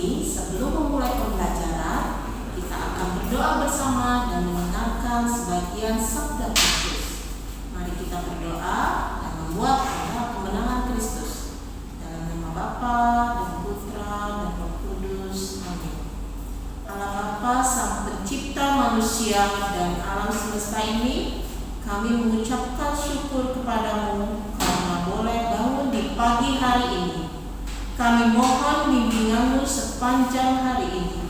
ini, sebelum memulai pembelajaran, kita akan berdoa bersama dan mendengarkan sebagian sabda Kristus. Mari kita berdoa dan membuat doa kemenangan Kristus. Dalam nama Bapa dan Putra dan Roh Kudus. Amin. Allah Bapa, Sang Pencipta manusia dan alam semesta ini, kami mengucapkan syukur kepadamu karena boleh bangun di pagi hari ini. Kami mohon bimbinganmu sepanjang hari ini.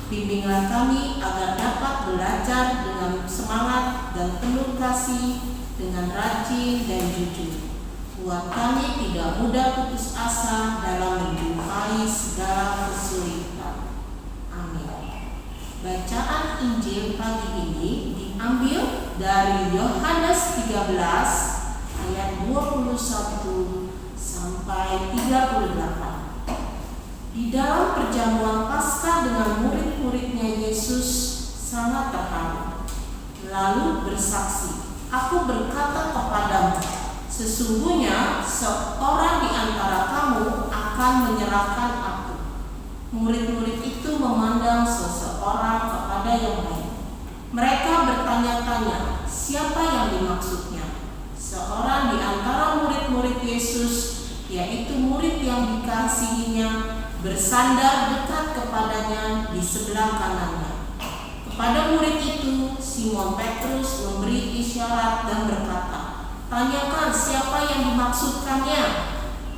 Bimbinglah kami agar dapat belajar dengan semangat dan penuh kasih, dengan rajin dan jujur. Buat kami tidak mudah putus asa dalam menjumpai segala kesulitan. Amin. Bacaan Injil pagi ini diambil dari Yohanes 13 ayat 21 sampai 38. Di dalam perjamuan Paskah dengan murid-muridnya, Yesus sangat terharu. Lalu bersaksi, "Aku berkata kepadamu, sesungguhnya seorang di antara kamu akan menyerahkan aku." Murid-murid itu memandang seseorang kepada yang lain. Mereka bertanya-tanya, siapa yang dimaksudnya? Seorang di antara murid-murid Yesus, yaitu murid yang dikasihinya, bersandar dekat kepadanya di sebelah kanannya. Kepada murid itu, Simon Petrus memberi isyarat dan berkata, "Tanyakan siapa yang dimaksudkannya."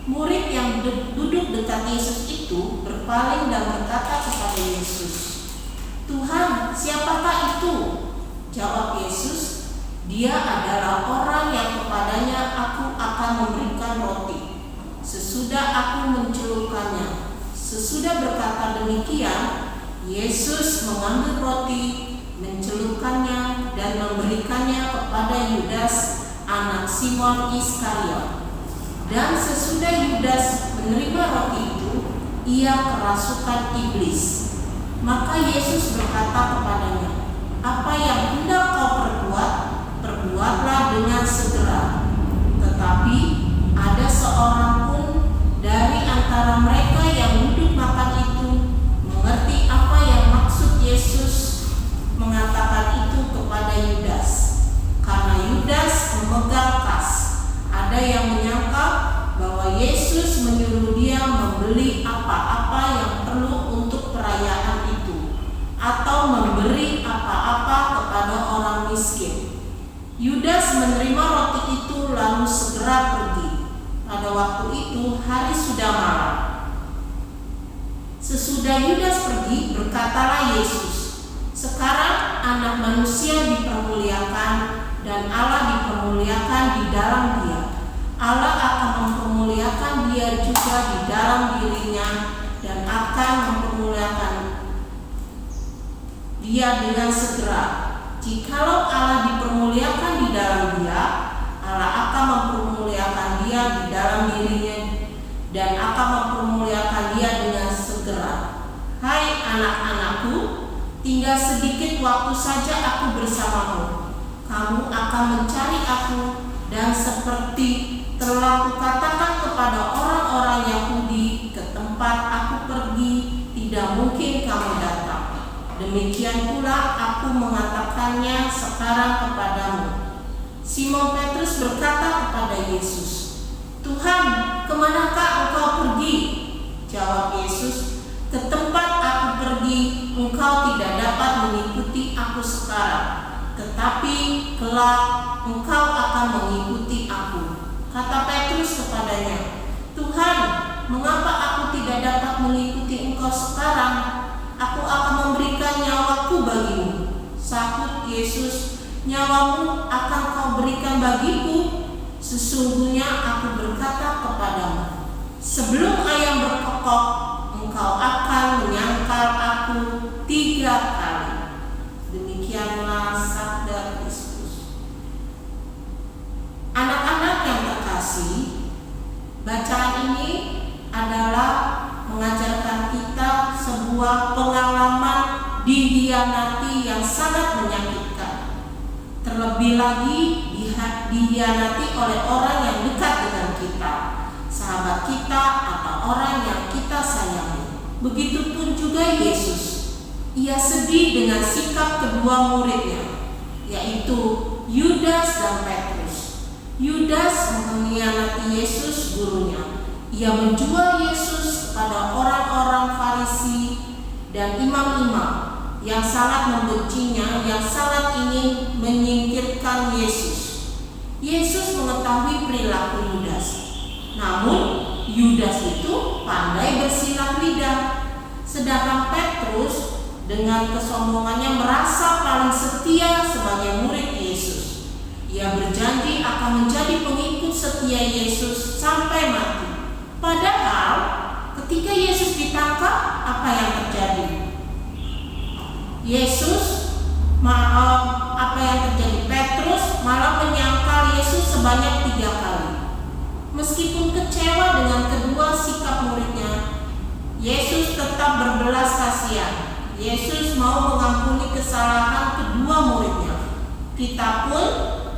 Murid yang duduk dekat Yesus itu berpaling dan berkata kepada Yesus, "Tuhan, siapakah itu?" Jawab Yesus, "Dia adalah orang yang kepadanya aku akan memberikan roti sesudah aku mencelupkannya." Sesudah berkata demikian, Yesus mengambil roti, mencelupkannya, dan memberikannya kepada Yudas, anak Simon Iskariot. Dan sesudah Yudas menerima roti itu, ia kerasukan iblis. Maka Yesus berkata kepadanya, "Apa yang hendak kau perbuat, perbuatlah dengan segera." Tetapi ada seorang pun dari antara mereka yang duduk makan itu mengerti apa yang maksud Yesus mengatakan itu kepada Yudas, karena Yudas memegang kas. Ada yang menyangka bahwa Yesus menyuruh dia membeli apa-apa yang perlu untuk perayaan itu, atau memberi apa-apa kepada orang miskin. Yudas menerima roti itu lalu segera pergi. Pada waktu itu hari sudah malam. Sesudah Yudas pergi, berkatalah Yesus, "Sekarang Anak Manusia dipermuliakan dan Allah dipermuliakan di dalam Dia. Allah akan mempermuliakan Dia juga di dalam dirinya dan akan mempermuliakan Dia dengan segera. Jikalau Allah dipermuliakan di dalam Dia, Allah akan mempermuliakan Dia di dalam dirinya dan akan mempermuliakan Dia dengan segera. Hai anak-anakku, tinggal sedikit waktu saja aku bersamamu. Kamu akan mencari aku, dan seperti telah kukatakan kepada orang-orang Yahudi, ke tempat aku pergi tidak mungkin kamu datang. Demikian pula aku mengatakannya sekarang kepadamu." Simon Petrus berkata kepada Yesus, "Tuhan, kemanakah engkau pergi?" Jawab Yesus, "Ke tempat aku pergi, engkau tidak dapat mengikuti aku sekarang, tetapi kelak engkau akan mengikuti aku." Kata Petrus kepadanya, "Tuhan, mengapa aku tidak dapat mengikuti engkau sekarang? Aku akan memberikan nyawaku bagimu." Sahut Yesus, "Nyawamu akan kau berikan bagiku? Sesungguhnya aku berkata kepadamu, sebelum ayam berkokok, engkau akan menyangkal aku 3 kali." Demikianlah sabda Kristus. Anak-anak yang terkasih, bacaan ini adalah mengajarkan kita sebuah pengalaman dihianati yang sangat menyakitkan. Terlebih lagi dihianati oleh orang yang dekat dengan kita, sahabat kita atau orang yang kita sayangi. Begitupun juga Yesus. Ia sedih dengan sikap kedua muridnya, yaitu Yudas dan Petrus. Yudas mengkhianati Yesus gurunya. Ia menjual Yesus kepada orang-orang Farisi dan imam-imam yang sangat membencinya, yang sangat ingin menyingkirkan Yesus. Yesus mengetahui perilaku Yudas. Namun Yudas itu pandai bersilat lidah, sedangkan Petrus dengan kesombongannya merasa paling setia sebagai murid Yesus. Ia berjanji akan menjadi pengikut setia Yesus sampai mati. Padahal ketika Yesus ditangkap, apa yang terjadi? Petrus malah menyangkal Yesus sebanyak 3 kali. Meskipun kecewa dengan kedua sikap muridnya, Yesus tetap berbelas kasihan. Yesus mau mengampuni kesalahan kedua muridnya. Kita pun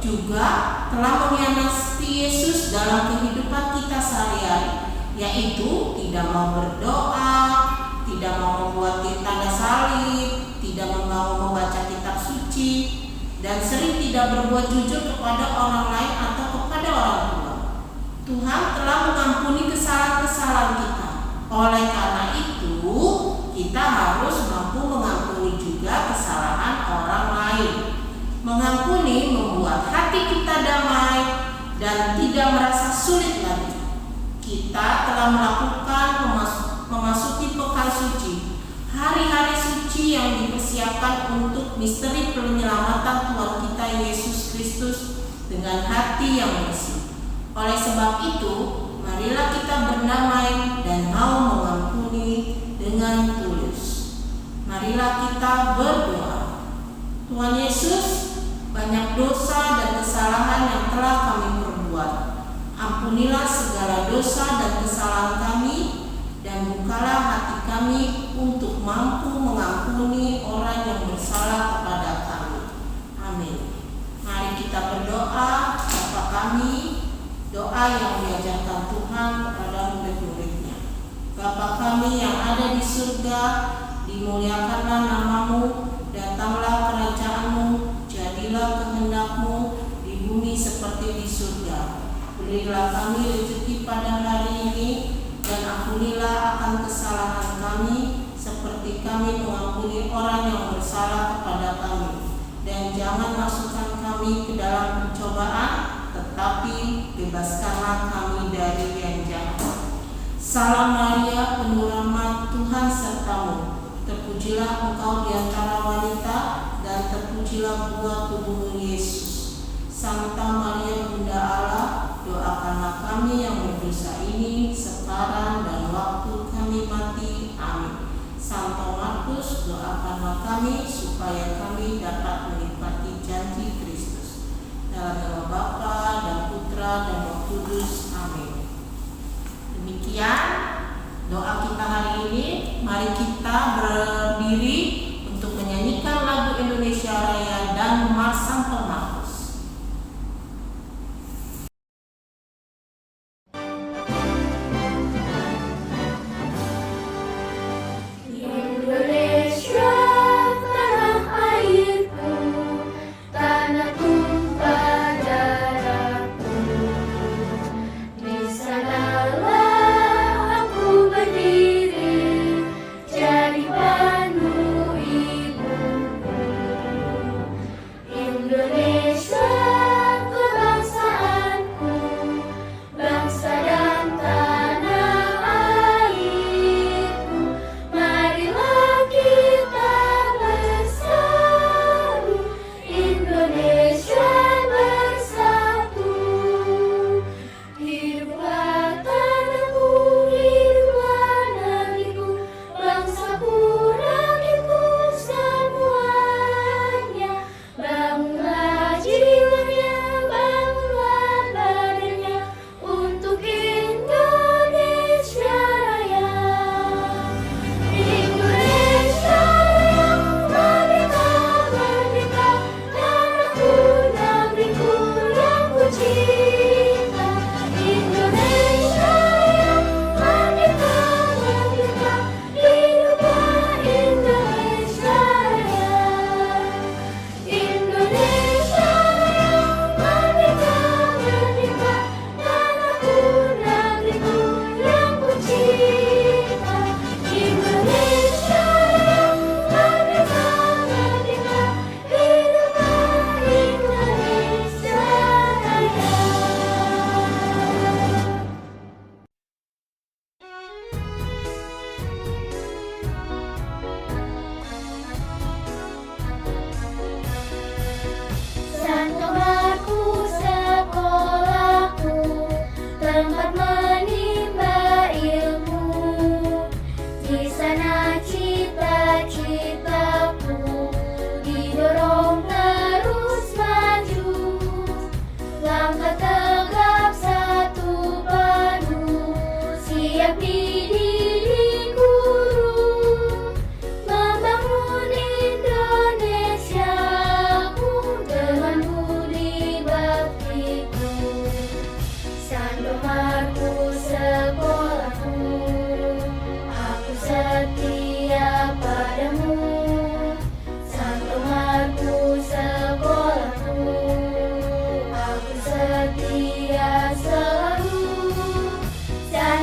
juga telah mengkhianati Yesus dalam kehidupan kita sehari-hari, yaitu tidak mau berdoa, tidak mau membuat tanda salib, tidak mau membaca kitab suci, dan sering tidak berbuat jujur kepada orang lain atau kepada orang tua. Tuhan telah mengampuni kesalahan-kesalahan kita. Oleh karena itu, kita harus mampu mengampuni juga kesalahan orang lain. Mengampuni membuat hati kita damai dan tidak merasa sulit lagi. Kita telah melakukan memasuki pekan suci, hari-hari suci yang dipersiapkan untuk misteri penyelamatan Tuhan kita Yesus Kristus dengan hati yang bersih. Oleh sebab itu, marilah kita berdamai dan mau mengampuni dengan tulus. Marilah kita berdoa. Tuhan Yesus, banyak dosa dan kesalahan yang telah kami perbuat. Ampunilah segala dosa dan kesalahan kami, dan bukalah hati kami untuk mampu mengampuni orang yang bersalah kepada kami. Amin. Mari kita berdoa. Bapa kami, doa yang diajarkan Tuhan kepada murid-muridnya. Bapa kami yang ada di surga, dimuliakanlah namamu, datanglah kerajaan-mu, jadilah kehendak-mu di bumi seperti di surga. Berilah kami rezeki pada hari ini, dan ampunilah akan kesalahan kami, seperti kami mengampuni orang yang bersalah kepada kami. Dan jangan masukkan kami ke dalam pencobaan, tetapi bebaskanlah kami dari yang jahat. Salam Maria, penuh rahmat, Tuhan sertamu. Terpujilah engkau di antara wanita, dan terpujilah buah tubuhmu Yesus. Santa Maria Bunda Allah, doakanlah kami yang berdosa ini sekarang dan waktu kami mati. Amin. Santo Markus, doakanlah kami supaya kami dapat menikmati janji Kristus. Dalam nama Bapa dan Putra dan Roh Kudus. Amin. Demikian doa kita hari ini. Mari kita berdiri untuk menyanyikan lagu Indonesia Raya dan Mars Santo Markus. Jadi penuh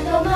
atau